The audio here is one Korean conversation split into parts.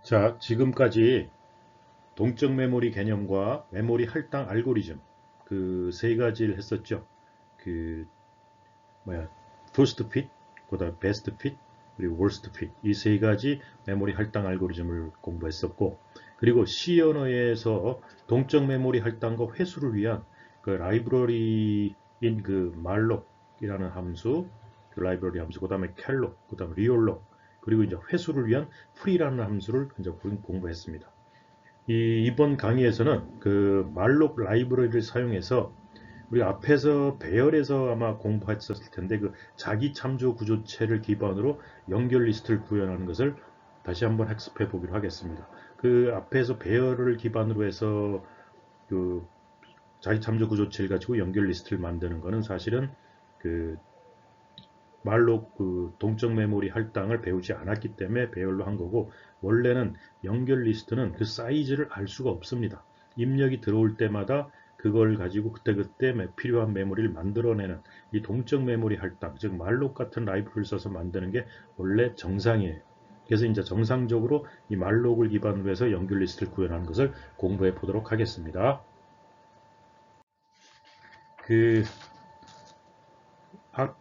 자, 지금까지 동적 메모리 개념과 메모리 할당 알고리즘 그 세 가지를 했었죠. 그 뭐야, first fit, 그다음 best fit, 그리고 worst fit 이 세 가지 메모리 할당 알고리즘을 공부했었고, 그리고 C 언어에서 동적 메모리 할당과 회수를 위한 그 라이브러리인 그 말록이라는 함수, 그 라이브러리 함수, 그다음에 캘록, 그다음에 리올록, 그리고 이제 회수를 위한 프리라는 함수를 이제 공부했습니다. 이번 강의에서는 그 말록 라이브러리를 사용해서 우리 앞에서 배열에서 아마 공부했었을 텐데 그 자기 참조 구조체를 기반으로 연결 리스트를 구현하는 것을 다시 한번 학습해 보기로 하겠습니다. 그 앞에서 배열을 기반으로 해서 그 자기 참조 구조체를 가지고 연결 리스트를 만드는 것은 사실은 그 말로 그 동적 메모리 할당을 배우지 않았기 때문에 배열로 한 거고, 원래는 연결 리스트는 그 사이즈를 알 수가 없습니다. 입력이 들어올 때마다 그걸 가지고 그때그때 필요한 메모리를 만들어내는 이 동적 메모리 할당, 즉 말록 같은 라이브러리를 써서 만드는 게 원래 정상이에요. 그래서 이제 정상적으로 이 말록을 기반으로 해서 연결 리스트를 구현하는 것을 공부해 보도록 하겠습니다. 그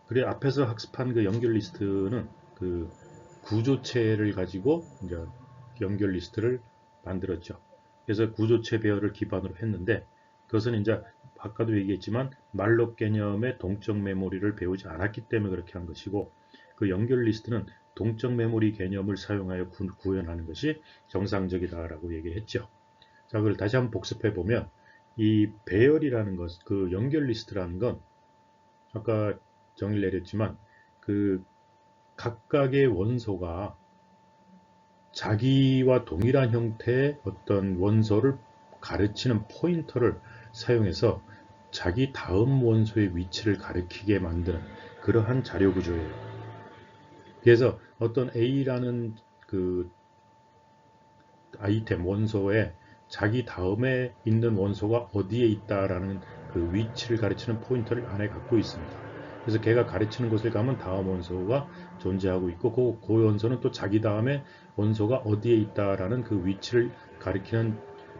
그래 앞에서 학습한 그 연결 리스트는 그 구조체를 가지고 이제 연결 리스트를 만들었죠. 그래서 구조체 배열을 기반으로 했는데, 그것은 이제 아까도 얘기했지만 말록 개념의 동적 메모리를 배우지 않았기 때문에 그렇게 한 것이고, 그 연결 리스트는 동적 메모리 개념을 사용하여 구현하는 것이 정상적이다라고 얘기했죠. 자, 그걸 다시 한번 복습해 보면 이 배열이라는 것, 그 연결 리스트라는 건 아까 정의를 내렸지만 그 각각의 원소가 자기와 동일한 형태의 어떤 원소를 가르치는 포인터를 사용해서 자기 다음 원소의 위치를 가리키게 만드는 그러한 자료 구조예요. 그래서 어떤 A라는 그 아이템 원소에 자기 다음에 있는 원소가 어디에 있다라는 그 위치를 가르치는 포인터를 안에 갖고 있습니다. 그래서 걔가 가르치는 곳을 가면 다음 원소가 존재하고 있고, 그 원소는 또 자기 다음에 원소가 어디에 있다라는 그 위치를 가리키는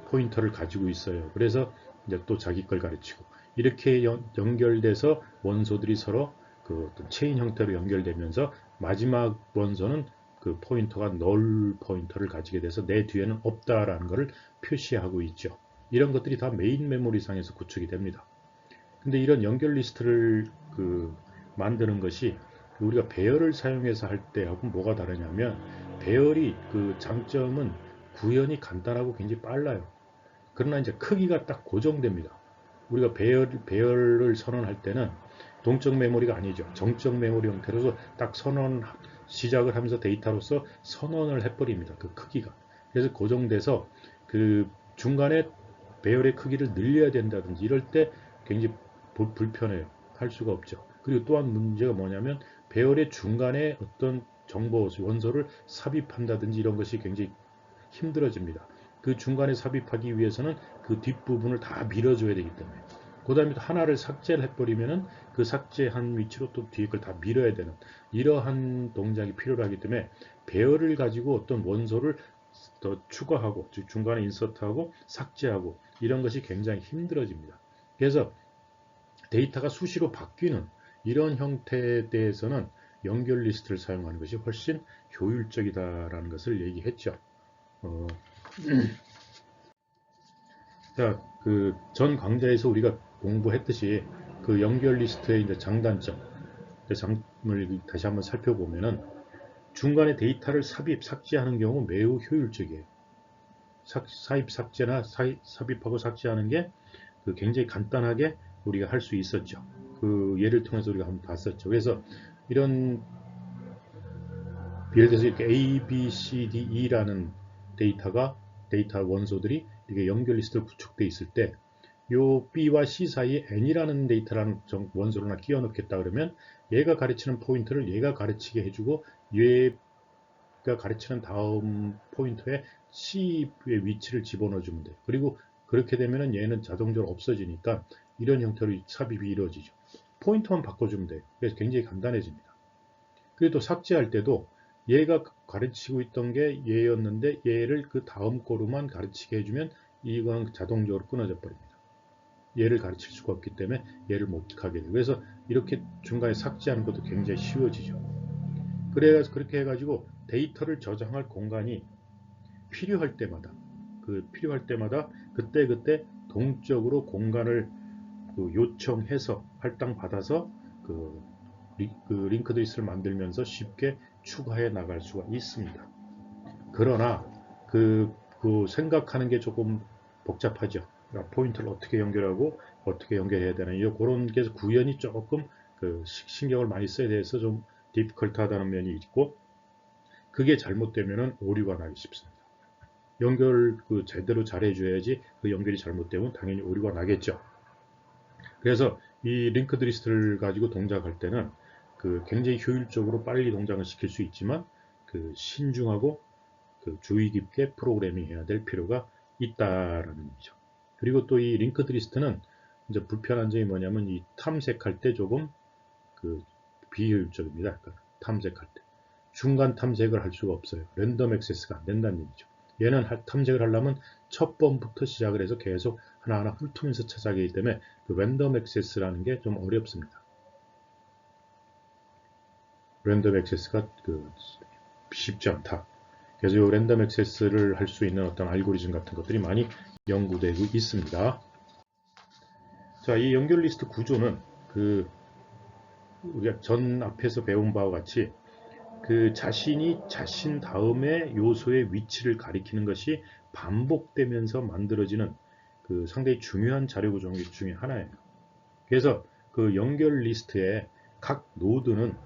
포인터를 가지고 있어요. 그래서 이제 또 자기 걸 가르치고, 이렇게 연결돼서 원소들이 서로 그 어떤 체인 형태로 연결되면서 마지막 원소는 그 포인터가 널 포인터를 가지게 돼서 내 뒤에는 없다라는 것을 표시하고 있죠. 이런 것들이 다 메인 메모리 상에서 구축이 됩니다. 근데 이런 연결 리스트를 그 만드는 것이 우리가 배열을 사용해서 할 때하고 뭐가 다르냐면, 배열이 그 장점은 구현이 간단하고 굉장히 빨라요. 그러나 이제 크기가 딱 고정됩니다. 우리가 배열을 선언할 때는 동적 메모리가 아니죠. 정적 메모리 형태로서 딱 시작을 하면서 데이터로서 선언을 해버립니다. 그 크기가. 그래서 고정돼서 그 중간에 배열의 크기를 늘려야 된다든지 이럴 때 굉장히 불편해요. 할 수가 없죠. 그리고 또한 문제가 뭐냐면 배열의 중간에 어떤 정보 원소를 삽입한다든지 이런 것이 굉장히 힘들어집니다. 그 중간에 삽입하기 위해서는 그 뒷부분을 다 밀어줘야 되기 때문에, 그 다음에 하나를 삭제를 해버리면은 그 삭제한 위치로 또 뒤에 걸 다 밀어야 되는 이러한 동작이 필요하기 때문에 배열을 가지고 어떤 원소를 더 추가하고 즉 중간에 인서트하고 삭제하고 이런 것이 굉장히 힘들어집니다. 그래서 데이터가 수시로 바뀌는 이런 형태에 대해서는 연결 리스트를 사용하는 것이 훨씬 효율적이다라는 것을 얘기했죠. 어, 자, 그 전 강좌에서 우리가 공부했듯이 그 연결 리스트의 이제 장단점, 장을 다시 한번 살펴보면은 중간에 데이터를 삭제하는 경우 매우 효율적이에요. 삽입, 삭제나 삽입하고 삭제하는 게 그 굉장히 간단하게 우리가 할 수 있었죠. 그 예를 통해서 우리가 한번 봤었죠. 그래서 이런 예를 들어서 이렇게 A, B, C, D, E라는 데이터 원소들이 이렇게 연결 리스트로 구축되어 있을 때, 요 B와 C 사이에 N이라는 데이터라는 원소를 하나 끼워 넣겠다 그러면 얘가 가르치는 포인트를 얘가 가르치게 해주고, 얘가 가르치는 다음 포인터에 C의 위치를 집어넣어 주면 돼요. 그리고 그렇게 되면 얘는 자동적으로 없어지니까 이런 형태로 삽입이 이루어지죠. 포인터만 바꿔주면 돼요. 그래서 굉장히 간단해집니다. 그리고 또 삭제할 때도 얘가 가르치고 있던 게 얘였는데 얘를 그 다음 거로만 가르치게 해주면 이건 자동적으로 끊어져 버립니다. 얘를 가르칠 수가 없기 때문에 얘를 못 가게 돼요. 그래서 이렇게 중간에 삭제하는 것도 굉장히 쉬워지죠. 그래서 그렇게 해가지고 데이터를 저장할 공간이 필요할 때마다 그때 동적으로 공간을 요청해서 할당받아서 그 링크드 리스트를 만들면서 쉽게 추가해 나갈 수가 있습니다. 그러나 그 생각하는 게 조금 복잡하죠. 그러니까 포인트를 어떻게 연결하고 어떻게 연결해야 되나 그런 게 구현이 조금 신경을 많이 써야 돼서 좀 디피컬트하다는 면이 있고, 그게 잘못되면 오류가 나기 쉽습니다. 연결 제대로 잘 해줘야지 그 연결이 잘못되면 당연히 오류가 나겠죠. 그래서 이 링크드 리스트를 가지고 동작할 때는 굉장히 효율적으로 빨리 동작을 시킬 수 있지만 신중하고 주의 깊게 프로그래밍 해야 될 필요가 있다라는 얘기죠. 그리고 또 이 링크드 리스트는 이제 불편한 점이 뭐냐면 이 탐색할 때 조금 비효율적입니다. 그러니까 탐색할 때 중간 탐색을 할 수가 없어요. 랜덤 액세스가 안 된다는 얘기죠. 얘는 탐색을 하려면 첫 번부터 시작을 해서 계속 하나하나 훑으면서 찾아가기 때문에 랜덤 액세스라는 게 좀 어렵습니다. 랜덤 액세스가 쉽지 않다. 그래서 이 랜덤 액세스를 할 수 있는 어떤 알고리즘 같은 것들이 많이 연구되고 있습니다. 자, 이 연결 리스트 구조는 우리가 전 앞에서 배운 바와 같이 자신이 자신 다음에 요소의 위치를 가리키는 것이 반복되면서 만들어지는 상당히 중요한 자료 구조 중에 하나예요. 그래서 연결 리스트에 각 노드는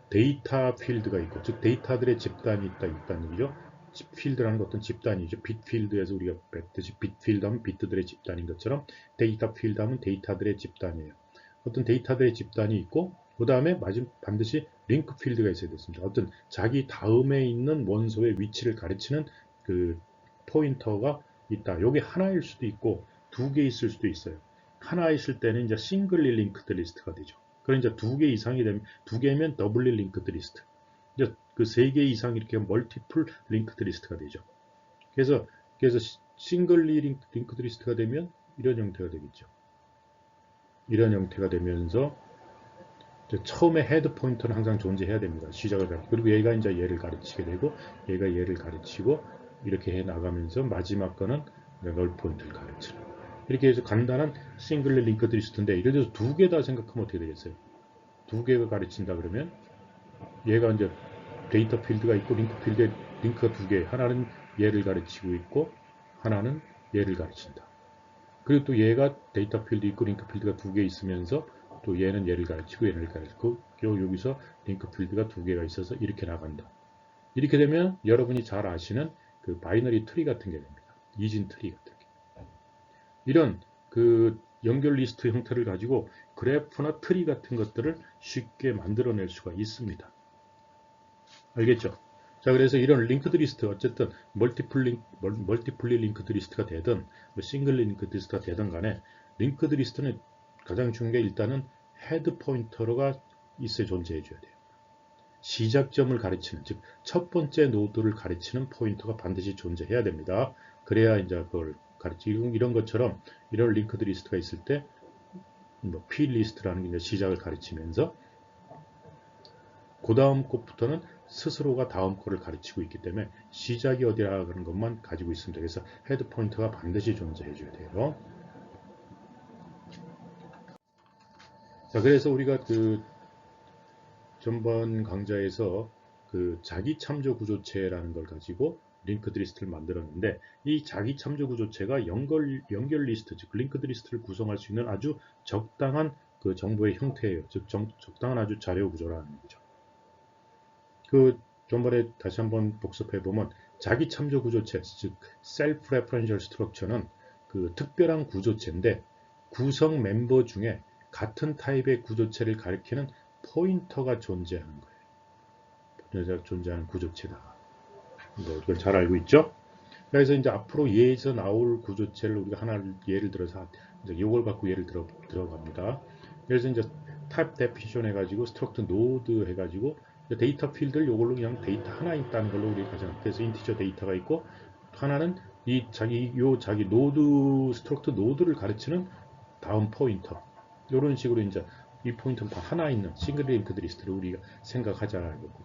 데이터 필드가 있고, 즉 데이터들의 집단이 있다는 얘기죠. 필드라는 것은 집단이죠. 빗 필드에서 우리가 뵀듯이 빗 필드 하면 비트들의 집단인 것처럼 데이터 필드 하면 데이터들의 집단이에요. 어떤 데이터들의 집단이 있고, 그 다음에 반드시 링크 필드가 있어야 됐습니다. 어떤 자기 다음에 있는 원소의 위치를 가르치는 포인터가 있다. 이게 하나일 수도 있고 두 개 있을 수도 있어요. 하나 있을 때는 이제 싱글리 링크드 리스트가 되죠. 그럼 이제 두 개 이상이 되면, 두 개면 더블리 링크드 리스트. 이제 세 개 이상 이렇게 멀티플 링크드 리스트가 되죠. 그래서 싱글리 링크드 리스트가 되면 이런 형태가 되겠죠. 이런 형태가 되면서 처음에 헤드 포인터는 항상 존재해야 됩니다. 시작을 가르치고, 그리고 얘가 이제 얘를 가르치게 되고, 얘가 얘를 가르치고, 이렇게 해 나가면서 마지막 거는 널 포인트를 가르치는. 이렇게 해서 간단한 싱글 링크드 리스트인데, 예를 들어서 두 개 다 생각하면 어떻게 되겠어요? 두 개가 가르친다 그러면 얘가 이제 데이터 필드가 있고 링크 필드에 링크가 두 개, 하나는 얘를 가르치고 있고 하나는 얘를 가르친다. 그리고 또 얘가 데이터 필드 있고 링크 필드가 두 개 있으면서 또 얘는 얘를 가르치고 얘를 가르치고 여기서 링크 필드가 두 개가 있어서 이렇게 나간다. 이렇게 되면 여러분이 잘 아시는 바이너리 트리 같은 게 됩니다. 이진 트리 같은 게. 이런 연결 리스트 형태를 가지고 그래프나 트리 같은 것들을 쉽게 만들어낼 수가 있습니다. 알겠죠? 자, 그래서 이런 링크드 리스트, 어쨌든 멀티플리 링크드 리스트가 되든 싱글 링크드 리스트가 되든 간에 링크드 리스트는 가장 중요한 게 일단은 헤드 포인터가 있어야 존재해 줘야 돼요. 시작점을 가르치는, 즉 첫 번째 노드를 가르치는 포인터가 반드시 존재해야 됩니다. 그래야 이제 그걸 가르치고, 이런 것처럼 이런 링크드 리스트가 있을 때 P 리스트라는 게 이제 시작을 가르치면서 그 다음 것부터는 스스로가 다음 거를 가르치고 있기 때문에 시작이 어디라는 것만 가지고 있습니다. 그래서 헤드 포인터가 반드시 존재해 줘야 돼요. 자, 그래서 우리가 전번 강좌에서 자기 참조 구조체라는 걸 가지고 링크드 리스트를 만들었는데, 이 자기 참조 구조체가 연결 리스트, 즉 링크드 리스트를 구성할 수 있는 아주 적당한 정보의 형태예요. 즉 적당한 아주 자료 구조라는 거죠. 전번에 다시 한번 복습해 보면 자기 참조 구조체, 즉 셀프 레퍼런셜 스트럭처는 특별한 구조체인데 구성 멤버 중에 같은 타입의 구조체를 가리키는 포인터가 존재하는 거예요. 존재하는 구조체다. 이걸 잘 알고 있죠? 그래서 이제 앞으로 예에서 나올 구조체를 우리가 하나를 예를 들어서 이제 이걸 갖고 예를 들어갑니다. 그래서 이제 타입 데피니션 해가지고 스트럭처 노드 해가지고 데이터 필드를 이걸로 그냥 데이터 하나 있다는 걸로 우리 가정. 그래서 인티저 데이터가 있고 하나는 이 자기 노드 스트럭트 노드를 가르치는 다음 포인터. 이런 식으로 이제 이 포인터는 다 하나 있는 싱글 링크드 리스트를 우리가 생각하자는 거고.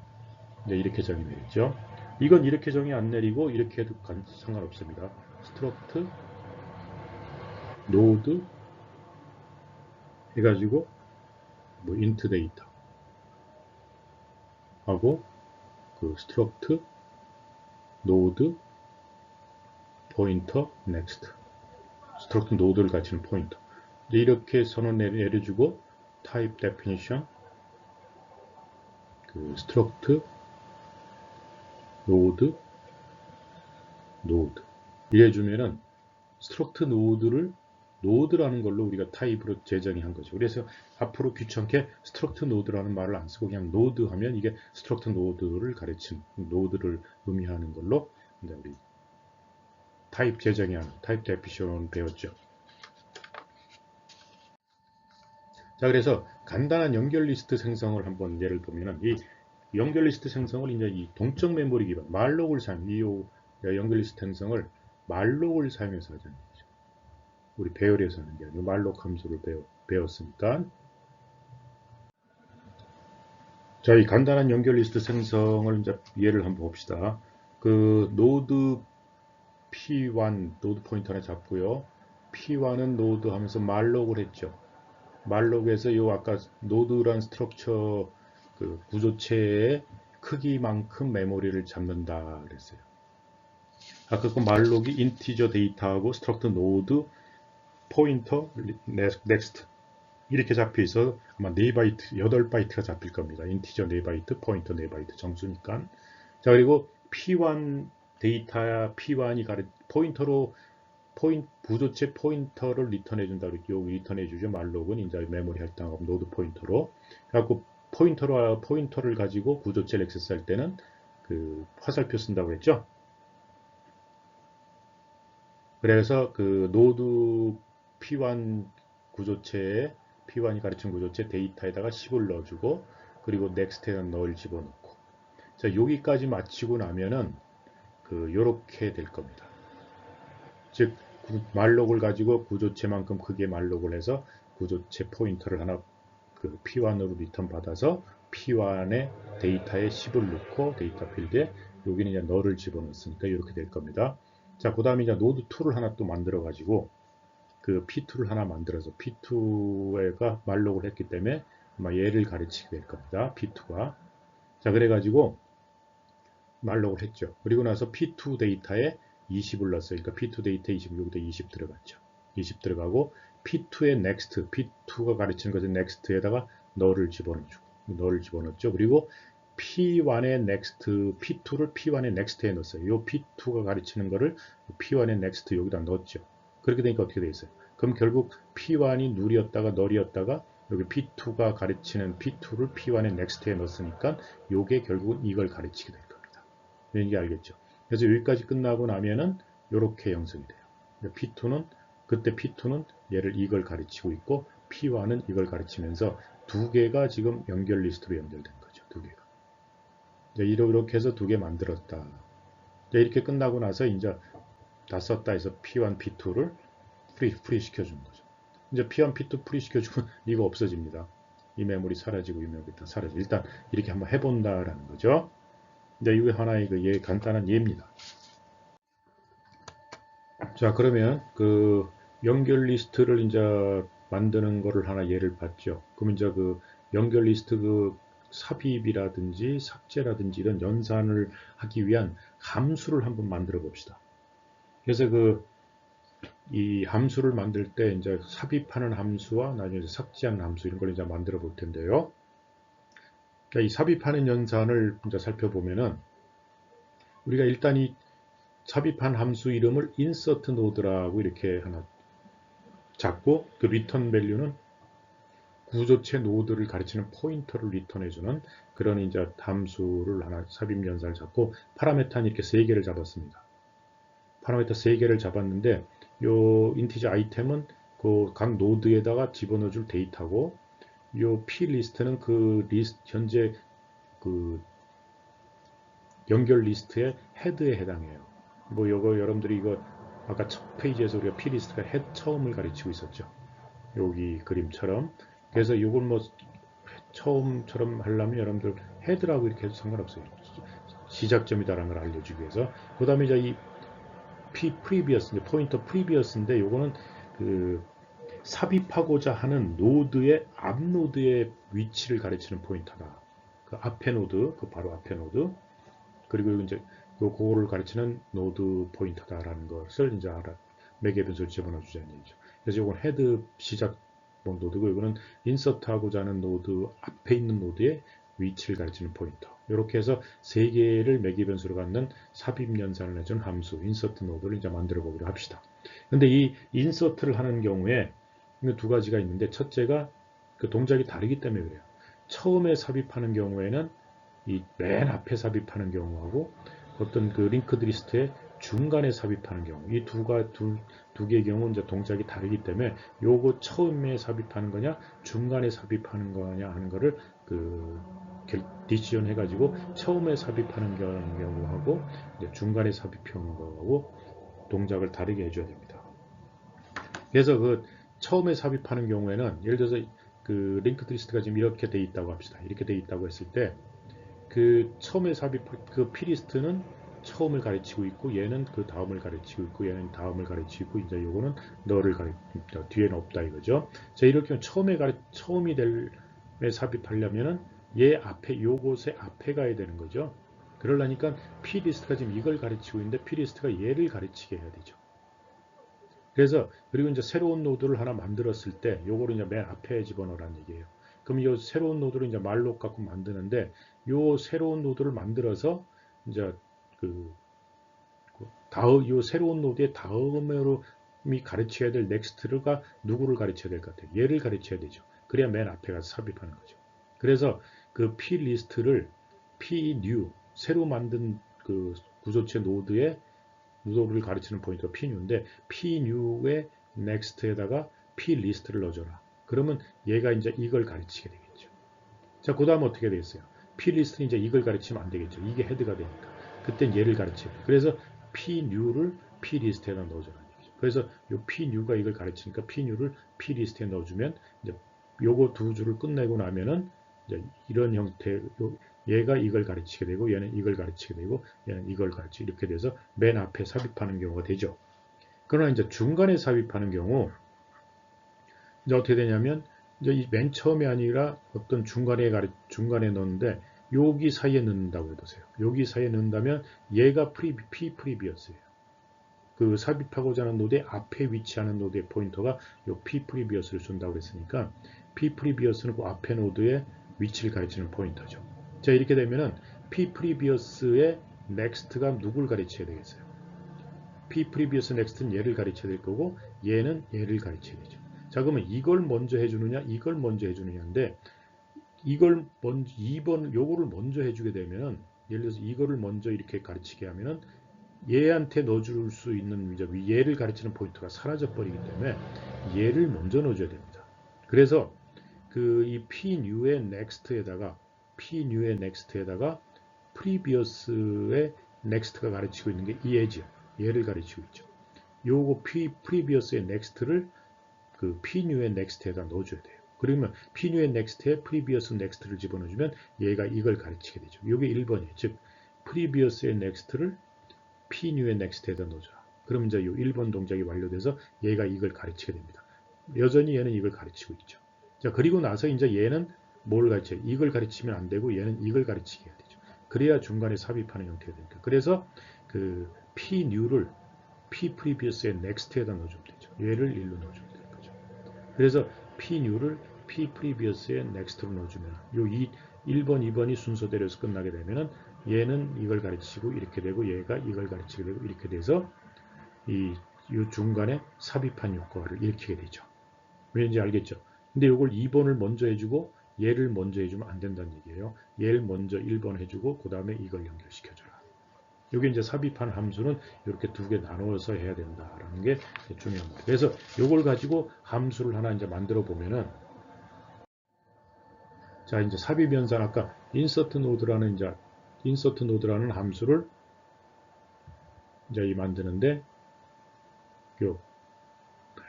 이제 이렇게 정의 내리죠. 이건 이렇게 정의 안 내리고 이렇게 해도 상관없습니다. 스트럭트 노드 해가지고 뭐 인트 데이터 하고 그 스트럭트 노드 포인터 넥스트 스트럭트 노드를 가르치는 포인터 이렇게 선언 내려주고 타입 데피니션 그 스트럭트 노드 이래 주면은 스트럭트 노드라는 걸로 우리가 타입으로 제정이 한 거죠. 그래서 앞으로 귀찮게 스트럭트 노드라는 말을 안 쓰고 그냥 노드 하면 이게 스트럭트 노드를 가르치는 노드를 의미하는 걸로 이제 우리 타입 제정이 하는 타입 데피니션 배웠죠. 자, 그래서 간단한 연결 리스트 생성을 한번 예를 보면은 이 연결 리스트 생성을 이제 이 동적 메모리 기반 말록을 사용 이 연결 리스트 생성을 말록을 사용해서 하자는 거죠. 우리 배열에서 하는 게 아니고 말록 함수를 배웠으니까. 자, 이 간단한 연결 리스트 생성을 이제 예를 한번 봅시다. 그 노드 P1 노드 포인터 하나 잡고요. P1은 노드 하면서 말록을 했죠. 말록에서 요 아까 노드란 스트럭처 그 구조체의 크기만큼 메모리를 잡는다 그랬어요. 아까 그 말록이 인티저 데이터하고 스트럭트 노드 포인터 넥스트 이렇게 잡혀 있어 아마 4바이트 8바이트가 잡힐 겁니다. 인티저 4바이트 포인터 4바이트 정수니까. 자, 그리고 P1 데이터 P1이 포인터로 부조체 포인터를 리턴해 준다 그랬죠. 리턴해 주죠. 말록은 이제 메모리 할당하고 노드 포인터로. 그래갖고 포인터를 가지고 구조체를 액세스할 때는 그 화살표 쓴다고 했죠. 그래서 그 노드 P1 구조체에 P1이 가르친 구조체 데이터에다가 10을 넣어주고 그리고 넥스트에는 널 집어넣고 자 여기까지 마치고 나면은 그 요렇게 될 겁니다. 즉 말록을 가지고 구조체만큼 크게 말록을 해서 구조체 포인터를 하나 그 P1으로 리턴 받아서 P1의 데이터에 10을 넣고 데이터 필드에 여기는 이제 널을 집어넣었으니까 이렇게 될 겁니다. 자, 그 다음에 이제 노드 2를 하나 또 만들어 가지고 그 P2를 하나 만들어서 P2가 말록을 했기 때문에 아마 얘를 가르치게 될 겁니다. P2가. 자, 그래가지고 말록을 했죠. 그리고 나서 P2 데이터에 20을 넣었어요. 그러니까 P2 데이터에 20, 여기도 20 들어갔죠. 20 들어가고 P2의 next, P2가 가르치는 것은 next에다가 너를 집어넣어주고, 너를 집어넣었죠. 그리고 P1의 next, P2를 P1의 next에 넣었어요. 이 P2가 가르치는 거를 P1의 next 여기다 넣었죠. 그렇게 되니까 어떻게 돼 있어요? 그럼 결국 P1이 누리였다가 널이었다가 여기 P2가 가르치는 P2를 P1의 next에 넣었으니까 요게 결국은 이걸 가르치게 될 겁니다. 이게 알겠죠? 그래서 여기까지 끝나고 나면은 이렇게 형성이 돼요. P2는 그때 P2는 얘를 이걸 가르치고 있고 P1은 이걸 가르치면서 두 개가 지금 연결 리스트로 연결된 거죠. 두 개가. 이렇게 해서 두 개 만들었다. 이렇게 끝나고 나서 이제 다 썼다 해서 P1, P2를 프리 시켜주는 거죠. 이제 P1, P2 프리 시켜주면 이거 없어집니다. 이 메모리 사라지고 이 메모리 다 사라지고 일단 이렇게 한번 해본다라는 거죠. 이제 이거 하나의 그 간단한 예입니다. 자, 그러면 그 연결 리스트를 이제 만드는 거를 하나 예를 봤죠. 그럼 이제 그 연결 리스트 그 삽입이라든지 삭제라든지 이런 연산을 하기 위한 함수를 한번 만들어 봅시다. 그래서 이 함수를 만들 때 이제 삽입하는 함수와 나중에 삭제하는 함수 이런 걸 이제 만들어 볼 텐데요. 그러니까 이 삽입하는 연산을 이제 살펴보면은 우리가 일단 이 삽입한 함수 이름을 insert node라고 이렇게 하나 잡고 그 return value는 구조체 노드를 가르치는 포인터를 리턴해주는 그런 이제 함수를 하나 삽입 연산을 잡고 파라메터는 이렇게 3개를 잡았습니다. 파라메터 3개를 잡았는데 요 인티저 아이템은 그 각 노드에다가 집어넣어줄 데이터고 요 p 리스트는 그 리스트 현재 그 연결 리스트의 헤드에 해당해요. 뭐 요거 여러분들이 이거 아까 첫 페이지에서 우리가 P 리스트가 처음을 가르치고 있었죠. 여기 그림처럼. 그래서 이걸 뭐 처음처럼 하려면 여러분들 헤드라고 이렇게 해도 상관없어요. 시작점이다라는 걸 알려주기 위해서. 그 다음에 이제 이 previous, 포인터 previous인데 요거는 그 삽입하고자 하는 노드의 앞 노드의 위치를 가르치는 포인터다. 그 앞에 노드, 그 바로 앞에 노드. 그리고 이제 그거를 가르치는 노드 포인터다라는 것을 이제 매개 변수를 집어넣어 주자는 얘기죠. 그래서 이건 헤드 시작 노드고 이거는 인서트하고자 하는 노드 앞에 있는 노드의 위치를 가르치는 포인터. 이렇게 해서 세 개를 매개 변수로 갖는 삽입 연산을 해준 함수 인서트 노드를 이제 만들어 보기로 합시다. 근데 이 인서트를 하는 경우에 두 가지가 있는데 첫째가 그 동작이 다르기 때문에 그래요. 처음에 삽입하는 경우에는 이 맨 앞에 삽입하는 경우하고 어떤 그 링크드 리스트의 중간에 삽입하는 경우 이 두 개의 경우 이제 동작이 다르기 때문에 요거 처음에 삽입하는 거냐 중간에 삽입하는 거냐 하는 거를 그 디시전 해가지고 처음에 삽입하는 경우하고 이제 중간에 삽입하는 거하고 동작을 다르게 해줘야 됩니다. 그래서 그 처음에 삽입하는 경우에는 예를 들어서 그 링크드 리스트가 지금 이렇게 돼 있다고 합시다. 이렇게 돼 있다고 했을 때 그 처음에 삽입할 그 P-리스트는 처음을 가르치고 있고 얘는 그 다음을 가르치고 있고 얘는 다음을 가르치고 있고 이제 요거는 너를 가르치고 뒤에는 없다 이거죠. 자 이렇게 처음이 될 삽입하려면은 얘 앞에 요곳에 앞에 가야 되는 거죠. 그러려니까 P-리스트가 지금 이걸 가르치고 있는데 P-리스트가 얘를 가르치게 해야 되죠. 그래서 그리고 이제 새로운 노드를 하나 만들었을 때 요거를 이제 맨 앞에 집어넣으라는 얘기예요. 그럼 이 새로운 노드를 이제 말로 갖고 만드는데 요 새로운 노드를 만들어서 이제 요 새로운 노드의 다음으로 가르쳐야 될 넥스트가 누구를 가르쳐야 될 것 같아요. 얘를 가르쳐야 되죠. 그래야 맨 앞에 가서 삽입하는 거죠. 그래서 그 P 리스트를 P new 새로 만든 그 구조체 노드의 노드를 가르치는 포인트가 P new인데 P new의 next에다가 P 리스트를 넣어줘라. 그러면 얘가 이제 이걸 가르치게 되겠죠. 자, 그 다음 어떻게 되겠어요? P 리스트는 이제 이걸 가르치면 안 되겠죠. 이게 헤드가 되니까. 그땐 얘를 가르쳐야 돼요. 그래서 P new를 P 리스트에다 넣어줘라. 그래서 요 P new가 이걸 가르치니까 P new를 P 리스트에 넣어주면 이제 요거 두 줄을 끝내고 나면은 이제 이런 형태, 얘가 이걸 가르치게 되고 얘는 이걸 가르치게 되고 얘는 이걸 가르치게 이렇게 돼서 맨 앞에 삽입하는 경우가 되죠. 그러나 이제 중간에 삽입하는 경우 이제 어떻게 되냐면 이제 맨 처음이 아니라 어떤 중간에 넣는데 여기 사이에 넣는다고 해보세요. 여기 사이에 넣는다면 얘가 P 프리비어스예요. 그 삽입하고자 하는 노드의 앞에 위치하는 노드의 포인터가 요 P 프리비어스를 준다고 했으니까 P 프리비어스는 그 앞에 노드의 위치를 가르치는 포인터죠. 자 이렇게 되면은 P 프리비어스의 next가 누굴 가르쳐야 되겠어요? P 프리비어스 next는 얘를 가르쳐야 될 거고 얘는 얘를 가르쳐야 되죠. 자 그러면 이걸 먼저 해주느냐 이걸 먼저 해주느냐인데 이걸 먼저 2번 요거를 먼저 해주게 되면은 예를 들어서 이거를 먼저 이렇게 가르치게 하면은 얘한테 넣어줄 수 있는 얘를 가르치는 포인트가 사라져 버리기 때문에 얘를 먼저 넣어줘야 됩니다. 그래서 그 이 P new의 next에다가 previous의 next가 가르치고 있는 게 이 edge요. 얘를 가르치고 있죠. 요거 previous의 next를 그 P new의 next에다 넣어줘야 돼요. 그러면 P new의 next에 previous next를 집어넣어주면 얘가 이걸 가르치게 되죠. 요게 1번이에요. 즉 previous의 next를 P new의 next에다 넣어줘라. 그럼 이제 이 1번 동작이 완료돼서 얘가 이걸 가르치게 됩니다. 여전히 얘는 이걸 가르치고 있죠. 자, 그리고 나서 이제 얘는 뭘 가르쳐요? 이걸 가르치면 안 되고 얘는 이걸 가르치게 해야 되죠. 그래야 중간에 삽입하는 형태가 됩니다. 그래서 그 P new를 P previous의 next에다 넣어주면 되죠. 얘를 1로 넣어주면 되는 거죠. 그래서 P new를 P previous의 next로 넣어주면 요 1번, 2번이 순서대로서 끝나게 되면은 얘는 이걸 가르치고 이렇게 되고 얘가 이걸 가르치게 되고 이렇게 돼서 이 중간에 삽입한 효과를 일으키게 되죠. 왠지 알겠죠? 근데 이걸 2번을 먼저 해주고 얘를 먼저 해주면 안 된다는 얘기예요. 얘를 먼저 1번 해주고 그 다음에 이걸 연결시켜줘라. 여기 이제 삽입한 함수는 이렇게 두 개 나누어서 해야 된다라는 게 중요합니다. 그래서 이걸 가지고 함수를 하나 이제 만들어 보면은 자, 이제 삽입 연산 아까 insert node라는 함수를 이제 만드는데 요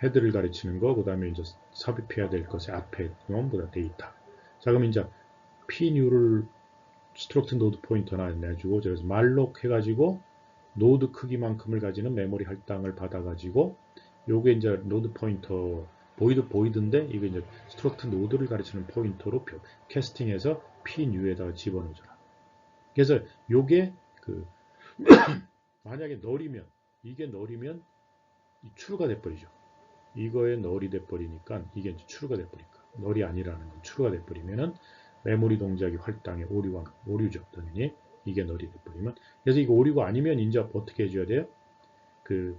헤드를 가르치는 거, 그다음에 이제 삽입해야 될 것의 앞에 놈보다 데이터. 자, 그럼 이제 pnew를 스트럭트 노드 포인터나 내주고, 그래서 malloc 해가지고 노드 크기만큼을 가지는 메모리 할당을 받아가지고, 요게 이제 노드 포인터 보이드인데 이게 이제 스트럭트 노드를 가르치는 포인터로 캐스팅해서 pnew에다가 집어넣어줘라. 그래서 요게 그 만약에 널이면 이게 널이면 true가 돼버리죠. 이거에 널이 돼버리니까 이게 이제 true가 돼버리니까 널이 아니라는 건 true가 돼버리면은 메모리 동작이 할당에 오류죠. 당연히 이게 널이 돼버리면. 그래서 이거 오류가 아니면 이제 어떻게 해줘야 돼요? 그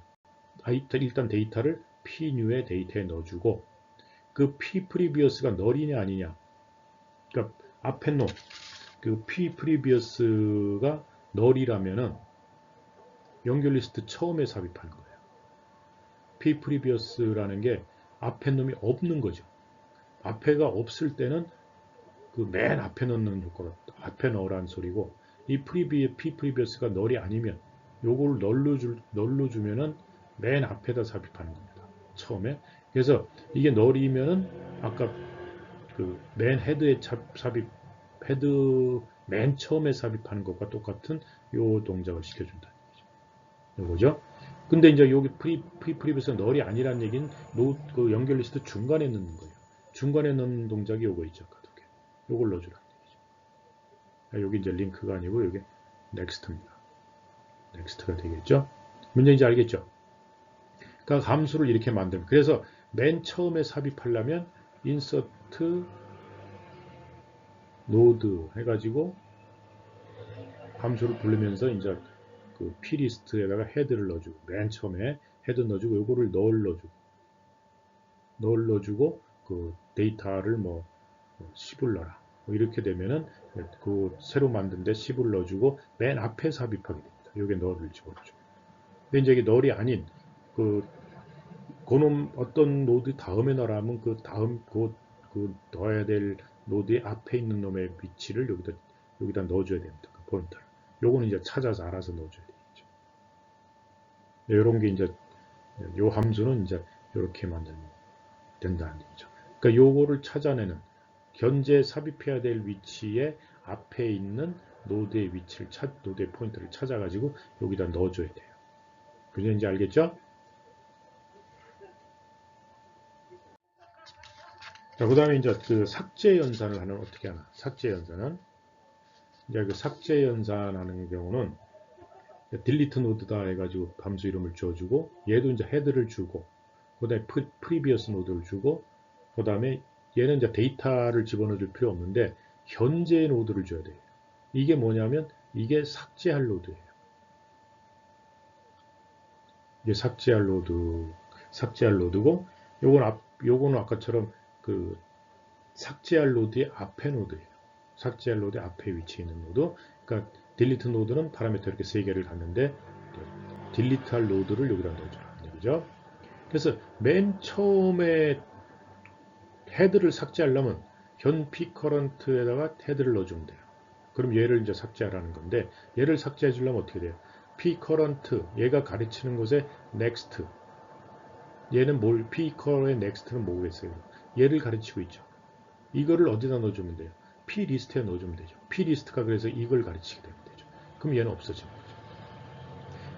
일단 데이터를 pnew의 데이터에 넣어주고 그 pprevious가 널이냐 아니냐. 그러니까 앞에 놈 그 pprevious가 널이라면은 연결 리스트 처음에 삽입하는 거예요. pprevious라는 게 앞에 놈이 없는 거죠. 앞에가 없을 때는 그 맨 앞에 넣는 효과가 앞에 넣으라는 소리고, 이 pprevious가 널이 아니면 요걸 널로 주면은 맨 앞에다 삽입하는 겁니다. 처음에. 그래서 이게 널이면은 아까 그 맨 헤드에 삽입 헤드 맨 처음에 삽입하는 것과 똑같은 요 동작을 시켜준다는 얘기죠. 요거죠. 근데 이제 여기 프리비어스 널이 아니란 얘기는 그 연결 리스트 중간에 넣는 거예요. 중간에 넣는 동작이 요거 있죠. 요걸 넣어주라는 얘기죠. 여기 이제 링크가 아니고 여기 넥스트입니다. 넥스트가 되겠죠. 문제인지 알겠죠? 그러니까 함수를 이렇게 만들면, 그래서 맨 처음에 삽입하려면 insert node 해가지고 함수를 부르면서 이제 그plist에다가 헤드를 넣어주고, 맨 처음에 헤드 넣어주고, 요거를 넣어주고 그 데이터를 뭐 10을 넣어라. 이렇게 되면은 그 새로 만든 데 10을 넣어주고 맨 앞에 삽입하게 됩니다. 여기에 널을 집어넣죠. 근데 이제 이게 널이 아닌 그 그놈 어떤 노드 다음에 넣으라면 그 다음 그 넣어야 될 노드의 앞에 있는 놈의 위치를 여기다 넣어줘야 됩니다. 그 포인터를. 요거는 이제 찾아서 알아서 넣어줘야 되겠죠. 이런 게 이제 요 함수는 이제 이렇게 만들면 된다는 얘기죠. 그러니까 요거를 찾아내는 현재 삽입해야 될 위치에 앞에 있는 노드의 위치를 노드의 포인터를 찾아가지고 여기다 넣어줘야 돼요. 그죠? 이제 알겠죠? 자, 그 다음에 이제 그 삭제 연산을 하는 어떻게 하나? 삭제 연산은 이제 그 삭제 연산하는 경우는 딜리트 노드다 해가지고 함수 이름을 줘주고, 얘도 이제 헤드를 주고, 그 다음에 프리비어스 노드를 주고, 그 다음에 얘는 이제 데이터를 집어넣어 줄 필요 없는데 현재 노드를 줘야 돼요. 이게 뭐냐면 이게 삭제할 노드예요. 이게 삭제할 노드고, 요거는 아까처럼 그 삭제할 노드의 앞에 노드예요. 삭제할 노드 앞에 위치해 있는 노드. 그러니까 딜리트 노드는 파라미터 이렇게 세 개를 갖는데 딜리트할 노드를 여기다 넣어주라는 얘기죠. 그래서 맨 처음에 헤드를 삭제하려면 현 pcurrent에다가 헤드를 넣어주면 돼요. 그럼 얘를 이제 삭제하라는 건데, 얘를 삭제해 주려면 어떻게 돼요? pcurrent 얘가 가르치는 곳에 next, 얘는 pcurrent의 next는 뭐겠어요? 얘를 가르치고 있죠. 이거를 어디다 넣어주면 돼요?plist에 넣어주면 되죠. plist가 그래서 이걸 가르치게 되면 되죠. 그럼 얘는 없어지는 거죠.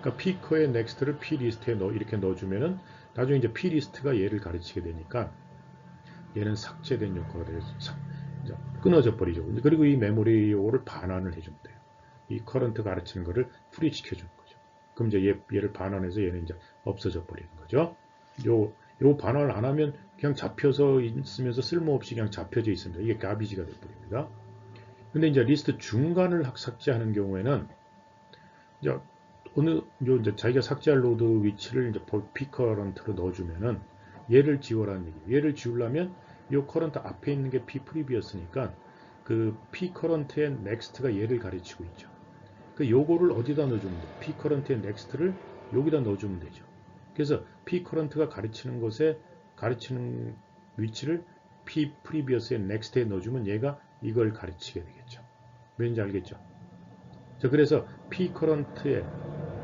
그러니까 pcur의 next를 plist에 이렇게 넣어주면은 나중에 이제 plist가 얘를 가르치게 되니까 얘는 삭제된 효과가 돼서 끊어져 버리죠. 그리고 이 메모리 요거를 반환을 해주면 돼요. 이 커런트 가르치는 거를 프리 시켜주는 거죠. 그럼 이제 얘를 반환해서 얘는 이제 없어져 버리는 거죠. 요 반환을 안 하면 그냥 잡혀서 있으면서 쓸모없이 그냥 잡혀져 있습니다. 이게 가비지가 돼버립니다. 근데 이제 리스트 중간을 삭제하는 경우에는 이제 이제 자기가 삭제할 노드 위치를 이제 pcurrent로 넣어주면은 얘를 지워라는 얘기예요. 얘를 지우려면 이 커런트 앞에 있는 게 pprevious니까 그 pcurrent의 next가 얘를 가르치고 있죠. 그 요거를 어디다 넣어주면 돼요? pcurrent의 next를 여기다 넣어주면 되죠. 그래서 pcurrent가 가르치는 위치를 pprevious의 next에 넣어주면 얘가 이걸 가르치게 되겠죠. 왠지 알겠죠? 자, 그래서 P 커런트에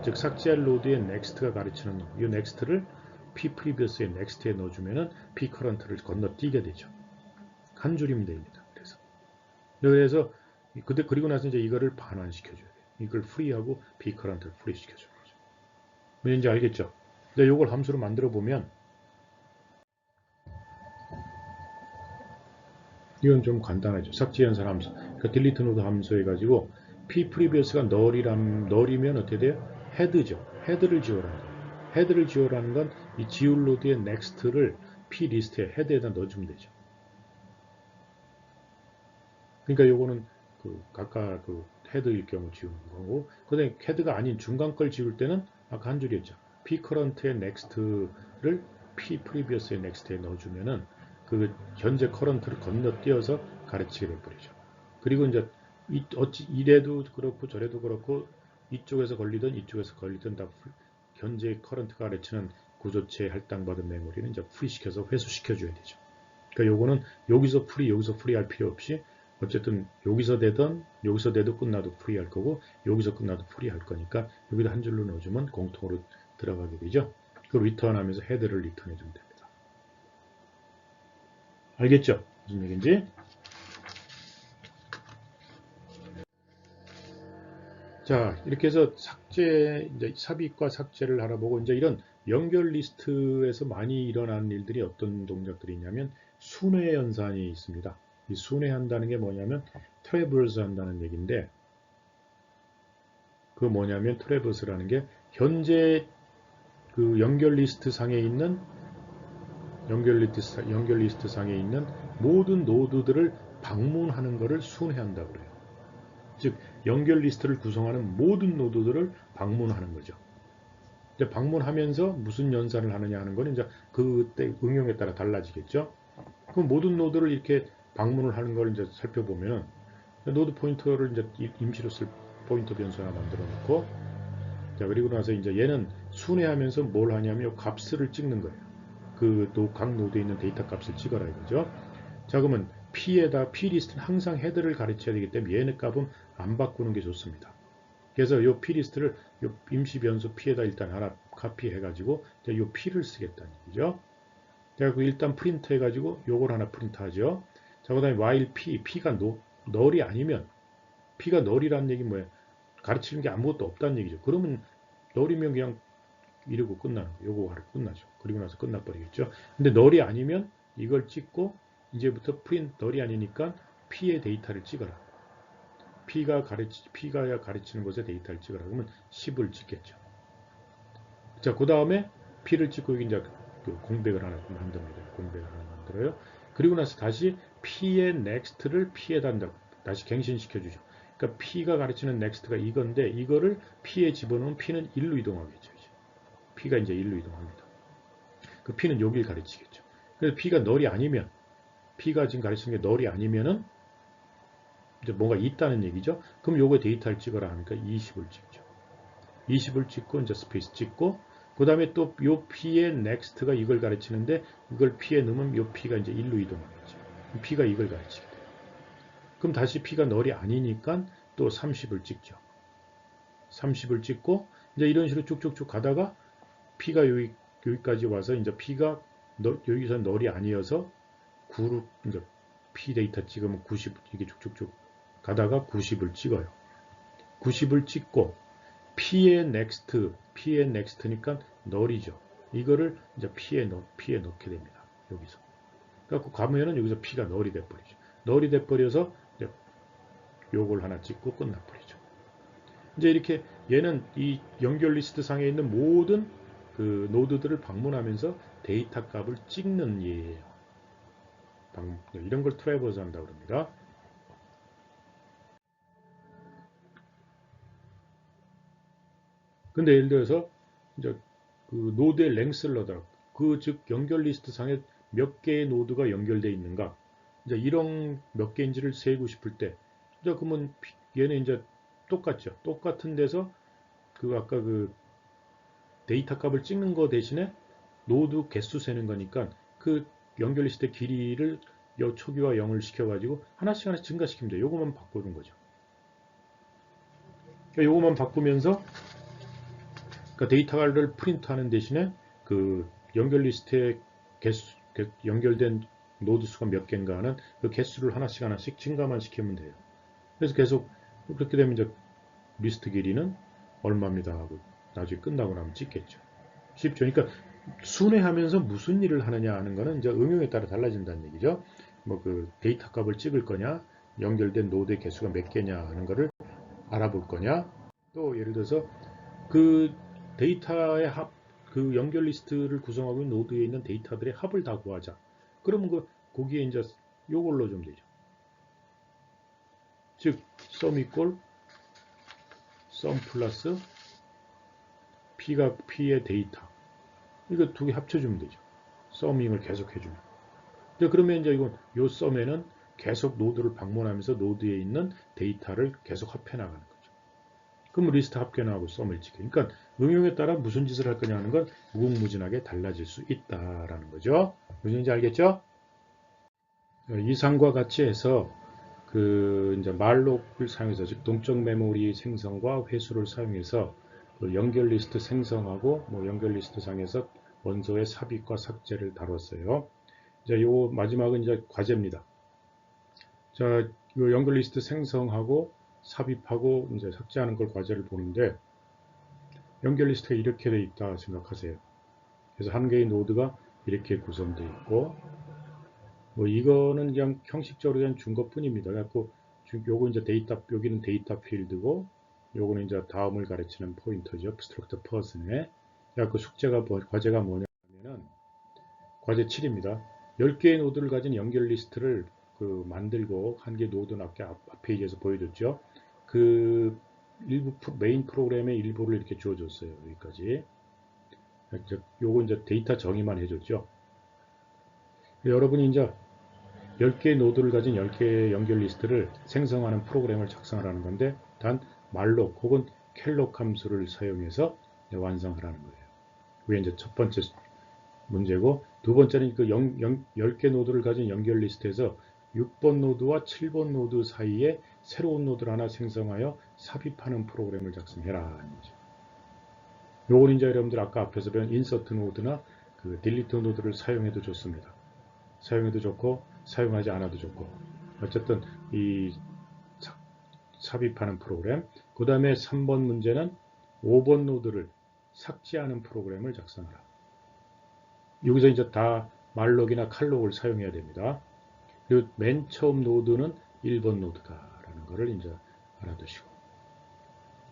즉 삭제할 노드의 next가 가르치는 이 next를 P previous의 next에 넣어주면은 P 커런트를 건너뛰게 되죠. 한 줄이면 됩니다. 그래서 그리고 나서 이제 이거를 반환시켜줘야 돼요. 이걸 프리하고 P 커런트를 프리 시켜주는 거죠. 왠지 알겠죠? 근데 이걸 함수로 만들어 보면 이건 좀 간단하죠. 삭제 연산 함수. 그러니까 딜리트 노드 함수 해가지고 P previous가 널이면 어떻게 돼요? 헤드죠. 헤드를 지우라는 거예요. 헤드를 지우라는 건 이 지울 노드의 next를 P 리스트에 헤드에다 넣어주면 되죠. 그러니까 요거는 아까 헤드일 경우 지우는 거고, 그다음에 헤드가 아닌 중간 걸 지울 때는 아까 한 줄이었죠. P current의 next를 P previous의 next에 넣어주면은 그 현재 current를 건너뛰어서 가르치게 돼버리죠. 그리고 이제 어찌 이래도 그렇고 저래도 그렇고 이쪽에서 걸리든 이쪽에서 걸리든 다 현재 current가 가르치는 구조체 할당받은 메모리는 이제 프리시켜서 회수시켜줘야 되죠. 그러니까 요거는 여기서 프리 할 필요 없이 어쨌든 여기서 되든 여기서 돼도 끝나도 프리 할 거고 여기서 끝나도 프리 할 거니까 여기다 한 줄로 넣어주면 공통으로 들어가게 되죠. 그 리턴하면서 헤드를 리턴해 주면 됩니다. 알겠죠? 무슨 얘기인지? 자, 이렇게 해서 이제 삽입과 삭제를 알아보고 이제 이런 연결 리스트에서 많이 일어나는 일들이 어떤 동작들이 있냐면 순회 연산이 있습니다. 이 순회한다는 게 뭐냐면 트래버스 한다는 얘기인데 그 뭐냐면 트래버스라는 게 현재 그 연결 리스트 상에 있는 모든 노드들을 방문하는 것을 순회한다고 그래요. 즉 연결 리스트를 구성하는 모든 노드들을 방문하는 거죠. 이제 방문하면서 무슨 연산을 하느냐 하는 건 이제 그때 응용에 따라 달라지겠죠. 그럼 모든 노드를 이렇게 방문을 하는 걸 이제 살펴보면 노드 포인터를 이제 임시로 쓸 포인터 변수 하나 만들어 놓고 자 그리고 나서 이제 얘는 순회하면서 뭘 하냐면 값을 찍는 거예요. 각 노드에 있는 데이터 값을 찍어라 이거죠. 자 그러면 P 리스트는 항상 헤드를 가르쳐야 되기 때문에 얘네 값은 안 바꾸는 게 좋습니다. 그래서 이 P 리스트를 이 임시 변수 P에다 일단 하나 카피해가지고 이 P를 쓰겠다는 얘기죠. 자, 일단 프린트 해가지고 요걸 하나 프린트하죠. 자, 그다음에 while P가 널이 아니면 P가 널이라는 얘기 뭐예요? 가르치는 게 아무것도 없다는 얘기죠. 그러면 널이면 그냥 이러고 끝나는 거예요. 요거 하루 끝나죠. 그리고 나서 끝나버리겠죠. 근데 널이 아니면 이걸 찍고 이제부터 널이 아니니까 P의 데이터를 찍어라. P가 가르치는 것에 데이터를 찍어라. 그러면 10을 찍겠죠. 자, 그 다음에 P를 찍고 여기 이제 공백을 하나 만듭니다. 공백을 하나 만들어요. 그리고 나서 다시 P의 next를 P에다 다시 갱신시켜주죠. 그러니까 P가 가르치는 next가 이건데 이거를 P에 집어넣으면 P는 1로 이동하겠죠. 이제. P가 이제 1로 이동합니다. 그 P는 여기를 가르치겠죠. 그래서 P가 널이 아니면 P가 지금 가르치는 게 널이 아니면은 이제 뭔가 있다는 얘기죠. 그럼 요거 데이터를 찍어라 하니까 20을 찍죠. 20을 찍고 이제 스페이스 찍고 그 다음에 또 요 P의 next가 이걸 가르치는데 이걸 P에 넣으면 요 P가 이제 1로 이동하겠죠. P가 이걸 가르치게 돼요. 그럼 다시 P가 널이 아니니까 또 30을 찍죠. 30을 찍고 이제 이런 식으로 쭉쭉쭉 가다가 P가 여기까지 와서 이제 P가 여기서 널이 아니어서 9로 이제 P 데이터 찍으면 90 이게 쭉쭉쭉 가다가 90을 찍어요. 90을 찍고 P의 next니까 널이죠. 이거를 이제 P에 넣게 됩니다. 여기서. 그래갖고 가면은 여기서 P가 널이 돼버리죠. 널이 돼버려서 이제 요걸 하나 찍고 끝나버리죠. 이제 이렇게 얘는 이 연결 리스트 상에 있는 모든 그 노드들을 방문하면서 데이터 값을 찍는 예예요. 이런 걸 트래버스 한다고 합니다. 근데 예를 들어서 이제 그 노드의 랭스를 넣더라고. 즉 연결 리스트 상에 몇 개의 노드가 연결되어 있는가. 이제 이런 몇 개인지를 세고 싶을 때, 이제 그러면 얘는 이제 똑같죠. 똑같은 데서 아까 데이터 값을 찍는 거 대신에 노드 개수 세는 거니까 그 연결 리스트의 길이를 요 초기화 0을 시켜가지고 하나씩 하나씩 증가시키면 돼요. 요거만 바꾸는 거죠. 그러니까 요거만 바꾸면서 그러니까 데이터를 프린트하는 대신에 그 연결 리스트에 개수, 연결된 노드 수가 몇 개인가 하는 그 개수를 하나씩 하나씩 증가만 시키면 돼요. 그래서 계속 그렇게 되면 이제 리스트 길이는 얼마입니다 하고 나중에 끝나고 나면 찍겠죠. 쉽죠. 그러니까 순회하면서 무슨 일을 하느냐 하는 거는 이제 응용에 따라 달라진다는 얘기죠. 뭐 그 데이터 값을 찍을 거냐, 연결된 노드의 개수가 몇 개냐 하는 거를 알아볼 거냐, 또 예를 들어서 그 데이터의 합, 그 연결 리스트를 구성하고 있는 노드에 있는 데이터들의 합을 다 구하자. 그러면 거기에 이제 요걸로 좀 되죠. 즉, sum equal sum 플러스 P의 데이터. 이거 두 개 합쳐주면 되죠. 서밍을 계속 해주면. 그러면 이제 요 sum에는 계속 노드를 방문하면서 노드에 있는 데이터를 계속 합해 나가는 거죠. 그럼 리스트 합계나하고 sum을 찍게. 그러니까 응용에 따라 무슨 짓을 할 거냐 하는 건 무궁무진하게 달라질 수 있다라는 거죠. 무슨 얘기인지 알겠죠? 이상과 같이 해서 그 이제 말록을 사용해서 즉 동적 메모리 생성과 회수를 사용해서 그 연결 리스트 생성하고 뭐 연결 리스트 상에서 원소의 삽입과 삭제를 다뤘어요. 이제 요 마지막은 이제 과제입니다. 자, 요 연결 리스트 생성하고 삽입하고 이제 삭제하는 걸 과제를 보는데 연결 리스트가 이렇게 돼 있다 생각하세요. 그래서 한 개의 노드가 이렇게 구성되어 있고 뭐 이거는 그냥 형식적으로 그냥 준 것뿐입니다. 그래갖고 요거 이제 데이터 여기는 데이터 필드고 요거는 이제 다음을 가르치는 포인터죠. abstract person에. 그래갖고 과제가 뭐냐면은 과제 7입니다. 10개의 노드를 가진 연결 리스트를 그 만들고 한 개 노드 앞 페이지에서 보여줬죠. 그 일부 메인 프로그램의 일부를 이렇게 주어줬어요. 여기까지. 요거 이제 데이터 정의만 해줬죠. 여러분이 이제 10개의 노드를 가진 10개의 연결 리스트를 생성하는 프로그램을 작성하라는 건데 단 말록 혹은 켈록 함수를 사용해서 완성하라는 거예요. 그게 이제 첫 번째 문제고 두 번째는 그 10개 노드를 가진 연결 리스트에서 6번 노드와 7번 노드 사이에 새로운 노드를 하나 생성하여 삽입하는 프로그램을 작성해라. 요건 이제 여러분들 아까 앞에서 배운 인서트 노드나 그 딜리트 노드를 사용해도 좋습니다. 사용해도 좋고 사용하지 않아도 좋고 어쨌든 이 삽입하는 프로그램 그 다음에 3번 문제는 5번 노드를 삭제하는 프로그램을 작성하라. 여기서 이제 다 말록이나 칼록을 사용해야 됩니다. 그리고 맨 처음 노드는 1번 노드다라는 것을 이제 알아두시고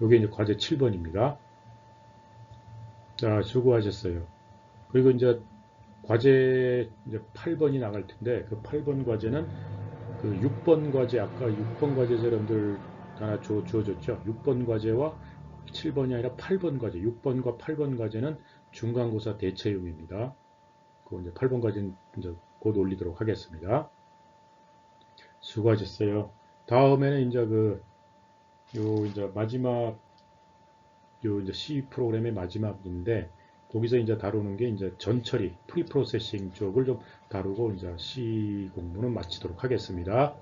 이게 이제 과제 7번입니다. 자, 수고하셨어요. 그리고 이제 과제 이제 8번이 나갈 텐데 그 8번 과제는 그 6번 과제 아까 6번 과제 여러분들 하나 주어졌죠. 6번 과제와 7번이 아니라 8번 과제, 6번과 8번 과제는 중간고사 대체용입니다. 그 이제 8번 과제는 이제 곧 올리도록 하겠습니다. 수고하셨어요. 다음에는 이제 요 이제 마지막 요 이제 C 프로그램의 마지막인데 거기서 이제 다루는 게 이제 전처리, 프리프로세싱 쪽을 좀 다루고 이제 C 공부는 마치도록 하겠습니다.